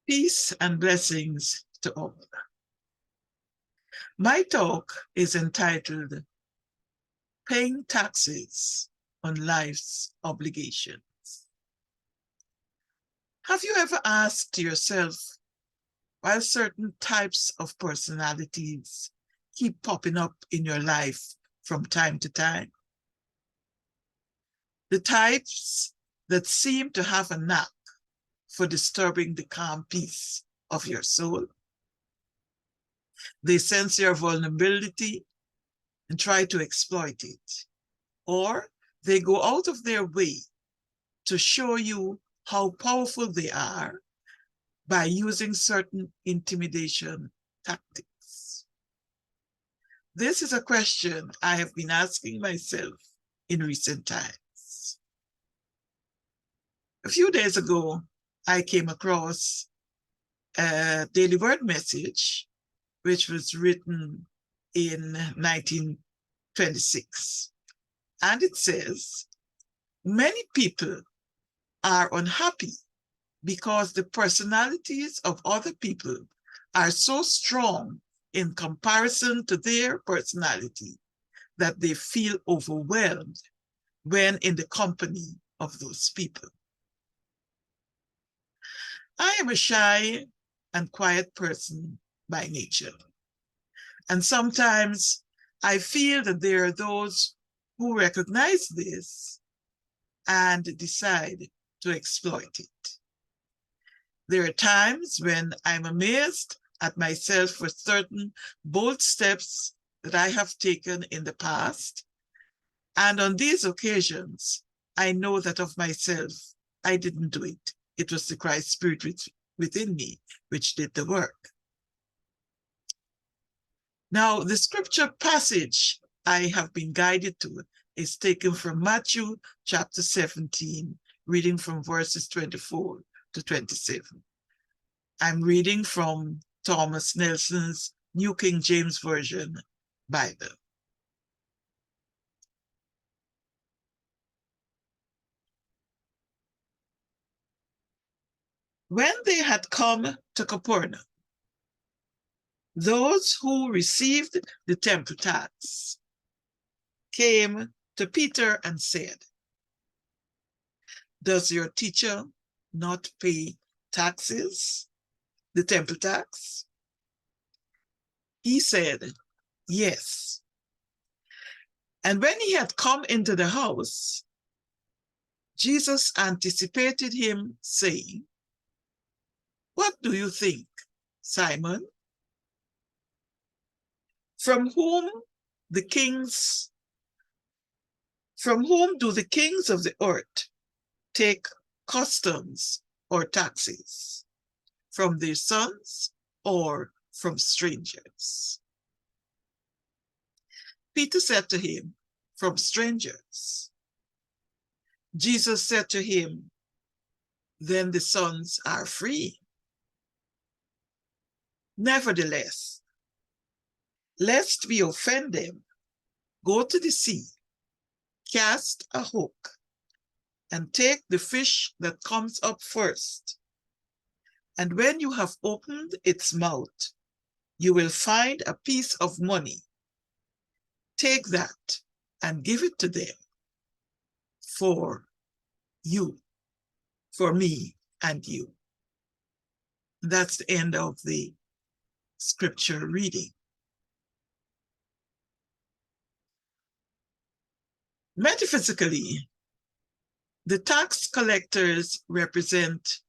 Peace and blessings to all. My talk is entitled Paying Taxes on Life's Obligations. Have you ever asked yourself why certain types of personalities keep popping up in your life from time to time? The types that seem to have a knack for disturbing the calm peace of your soul. They sense your vulnerability and try to exploit it, or they go out of their way to show you how powerful they are by using certain intimidation tactics. This is a question I have been asking myself in recent times. A few days ago, I came across a Daily Word message, which was written in 1926. And it says, many people are unhappy because the personalities of other people are so strong in comparison to their personality that they feel overwhelmed when in the company of those people. I am a shy and quiet person by nature. And sometimes I feel that there are those who recognize this and decide to exploit it. There are times when I'm amazed at myself for certain bold steps that I have taken in the past. And on these occasions, I know that of myself, I didn't do it. It was the Christ Spirit within me which did the work. Now, the scripture passage I have been guided to is taken from Matthew chapter 17, reading from verses 24 to 27. I'm reading from Thomas Nelson's New King James Version Bible. When they had come to Capernaum, those who received the temple tax came to Peter and said, "Does your teacher not pay taxes, the temple tax?" He said, "Yes." And when he had come into the house, Jesus anticipated him, saying, "What do you think, Simon? From whom do the kings of the earth take customs or taxes? From their sons or from strangers?" Peter said to him, "From strangers." Jesus said to him, "Then the sons are free. Nevertheless, lest we offend them, go to the sea, cast a hook, and take the fish that comes up first. And when you have opened its mouth, you will find a piece of money. Take that and give it to them for me and you." That's the end of the scripture reading. Metaphysically, the tax collectors represent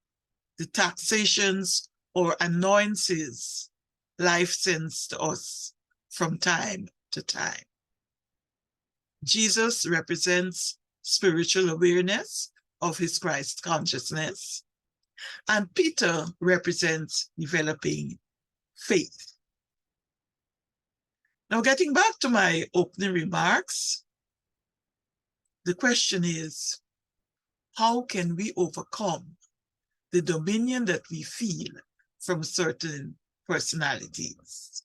the taxations or annoyances life sends to us from time to time. Jesus represents spiritual awareness of his Christ consciousness, and Peter represents developing faith. Now, getting back to my opening remarks, the question is, how can we overcome the dominion that we feel from certain personalities?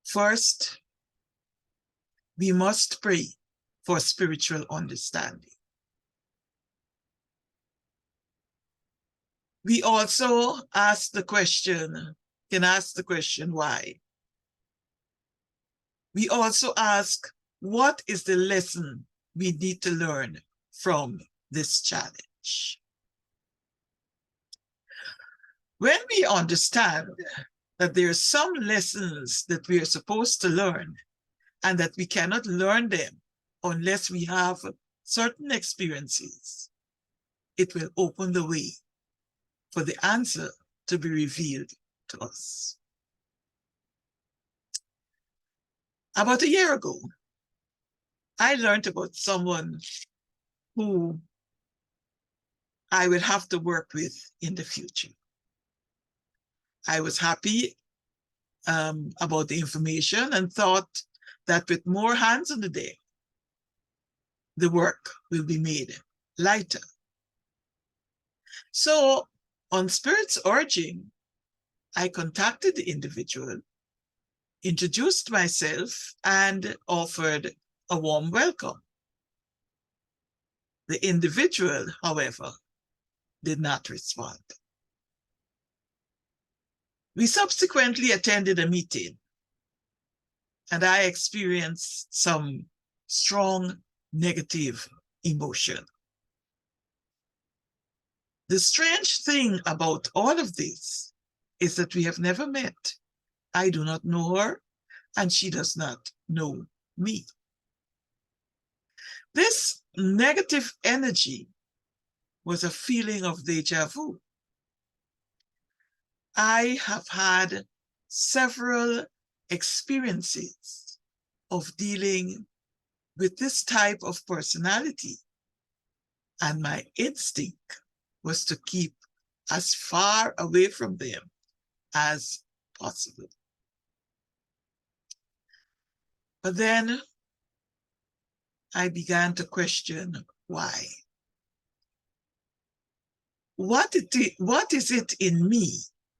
First, we must pray for spiritual understanding. We also can ask the question, why? We also ask, what is the lesson we need to learn from this challenge? When we understand that there are some lessons that we are supposed to learn and that we cannot learn them unless we have certain experiences, it will open the way for the answer to be revealed to us. About a year ago, I learned about someone who I would have to work with in the future. I was happy about the information and thought that with more hands on the deck, the work will be made lighter. So on Spirit's urging, I contacted the individual, introduced myself, and offered a warm welcome. The individual, however, did not respond. We subsequently attended a meeting, and I experienced some strong negative emotion. The strange thing about all of this is that we have never met. I do not know her, and she does not know me. This negative energy was a feeling of déjà vu. I have had several experiences of dealing with this type of personality, and my instinct was to keep as far away from them as possible. But then I began to question why. What is it in me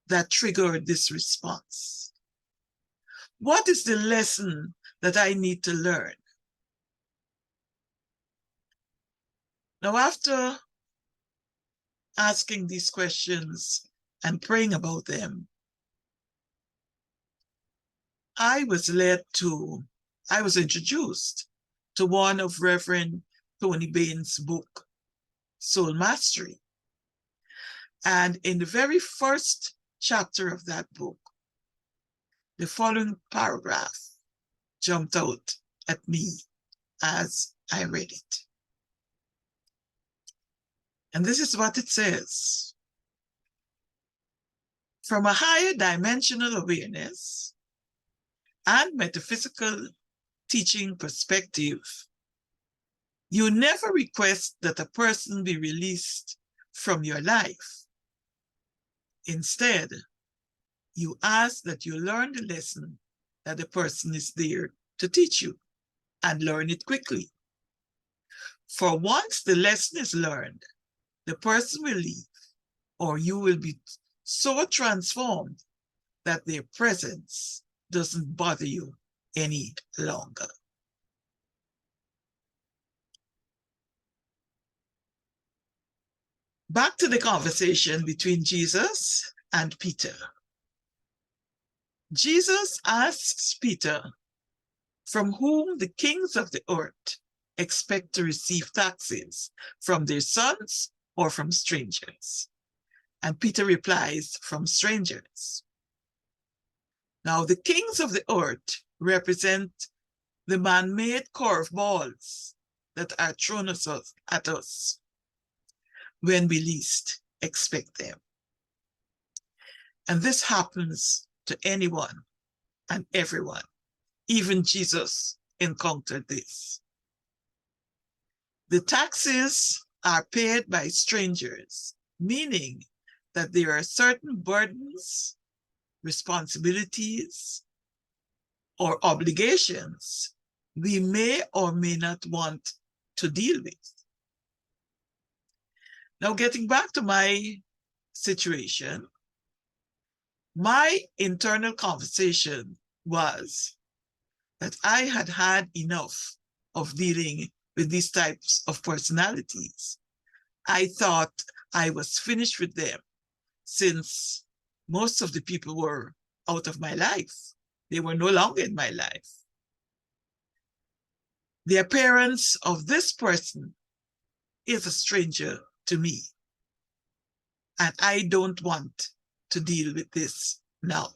that triggered this response? What is the lesson that I need to learn? Now, after asking these questions and praying about them, I was introduced to one of Reverend Tony Bain's book, Soul Mastery. And in the very first chapter of that book, the following paragraph jumped out at me as I read it. And this is what it says. From a higher dimensional awareness and metaphysical teaching perspective, you never request that a person be released from your life. Instead, you ask that you learn the lesson that the person is there to teach you and learn it quickly. For once the lesson is learned, the person will leave, or you will be so transformed that their presence doesn't bother you any longer. Back to the conversation between Jesus and Peter. Jesus asks Peter, from whom the kings of the earth expect to receive taxes, from their sons or from strangers? And Peter replies, from strangers. Now, the kings of the earth represent the man-made curveballs that are thrown at us when we least expect them. And this happens to anyone and everyone. Even Jesus encountered this. The taxes are paid by strangers, meaning that there are certain burdens, responsibilities, or obligations we may or may not want to deal with. Now, getting back to my situation, my internal conversation was that I had had enough of dealing with these types of personalities. I thought I was finished with them since most of the people were out of my life. They were no longer in my life. The appearance of this person is a stranger to me, and I don't want to deal with this now.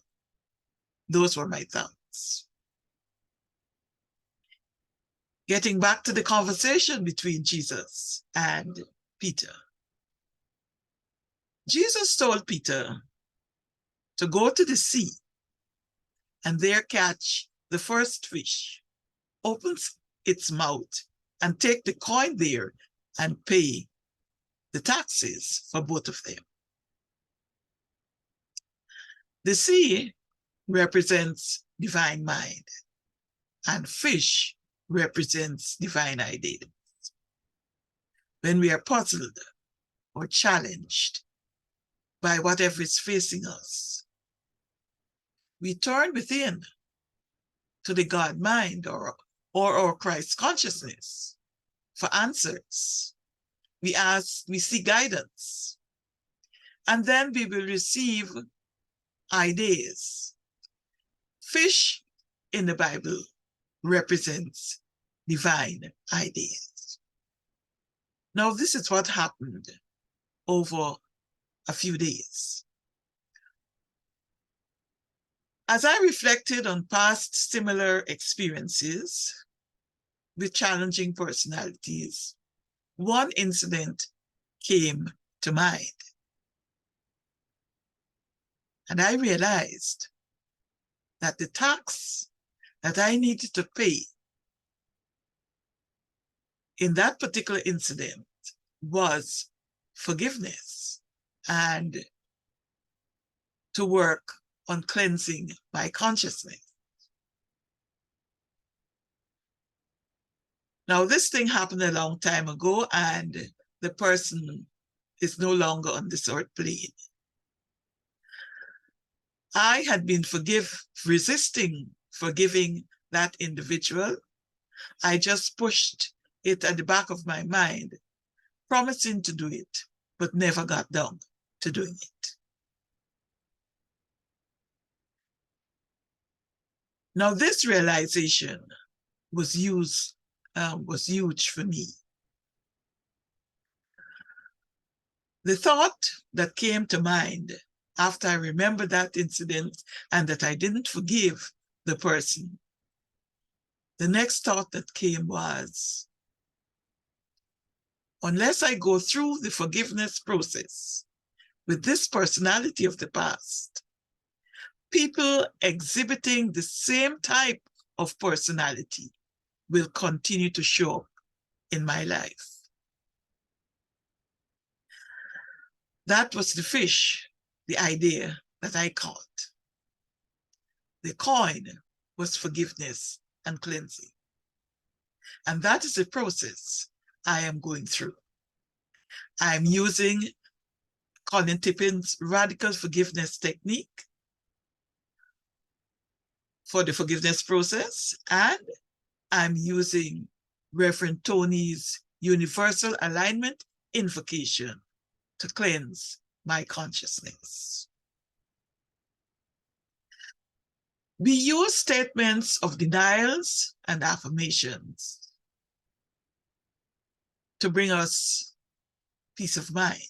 Those were my thoughts. Getting back to the conversation between Jesus and Peter. Jesus told Peter to go to the sea and there catch the first fish, opens its mouth and take the coin there and pay the taxes for both of them. The sea represents divine mind, and fish represents divine ideas. When we are puzzled or challenged by whatever is facing us, we turn within to the God mind or Christ consciousness for answers. We seek guidance, and then we will receive ideas. Fish in the Bible represents divine ideas. Now, this is what happened over a few days. As I reflected on past similar experiences with challenging personalities, one incident came to mind. And I realized that the tax that I needed to pay in that particular incident was forgiveness and to work on cleansing my consciousness. Now, this thing happened a long time ago, and the person is no longer on this earth plane. I had been resisting forgiving that individual. I just pushed it at the back of my mind, promising to do it, but never got down to doing it. Now, this realization was huge for me. The thought that came to mind after I remembered that incident and that I didn't forgive the person, the next thought that came was, unless I go through the forgiveness process with this personality of the past, people exhibiting the same type of personality will continue to show up in my life. That was the fish, the idea that I caught. The coin was forgiveness and cleansing. And that is the process I am going through. I'm using Colin Tippin's radical forgiveness technique for the forgiveness process, and I'm using Reverend Tony's universal alignment invocation to cleanse my consciousness. We use statements of denials and affirmations to bring us peace of mind.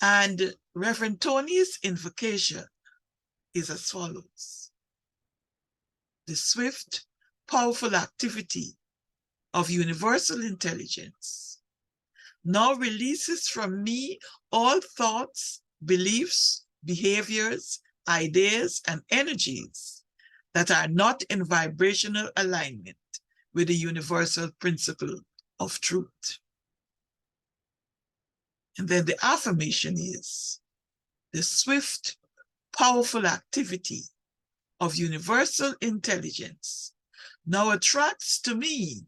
And Reverend Tony's invocation is as follows. The swift, powerful activity of universal intelligence now releases from me all thoughts, beliefs, behaviors, ideas, and energies that are not in vibrational alignment with the universal principle of truth. And then the affirmation is, the swift, powerful activity of universal intelligence now attracts to me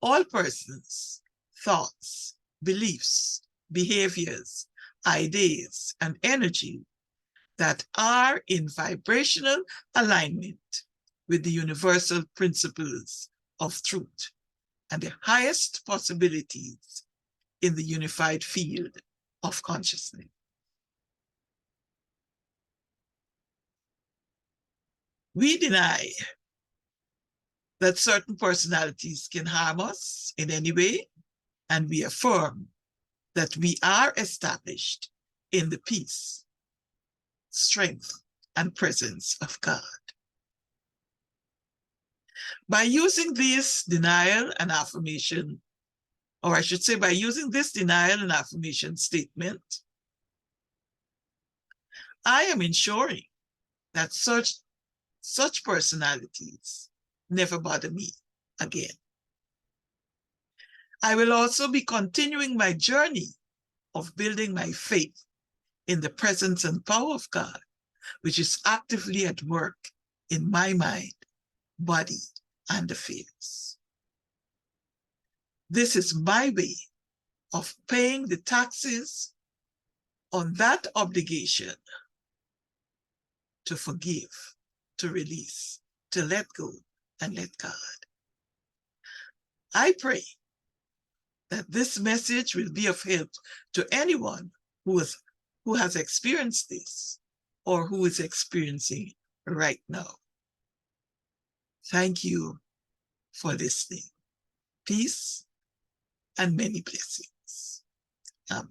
all persons, thoughts, beliefs, behaviors, ideas, and energy that are in vibrational alignment with the universal principles of truth and the highest possibilities in the unified field of consciousness. We deny that certain personalities can harm us in any way, and we affirm that we are established in the peace, strength, and presence of God. By using this denial and affirmation, or I should say by using this denial and affirmation statement, I am ensuring that such personalities never bother me again. I will also be continuing my journey of building my faith in the presence and power of God, which is actively at work in my mind, body, and affairs. This is my way of paying the taxes on that obligation to forgive, to release, to let go, and let God. I pray that this message will be of help to anyone who has experienced this or who is experiencing right now. Thank you for listening. Peace and many blessings. Amen.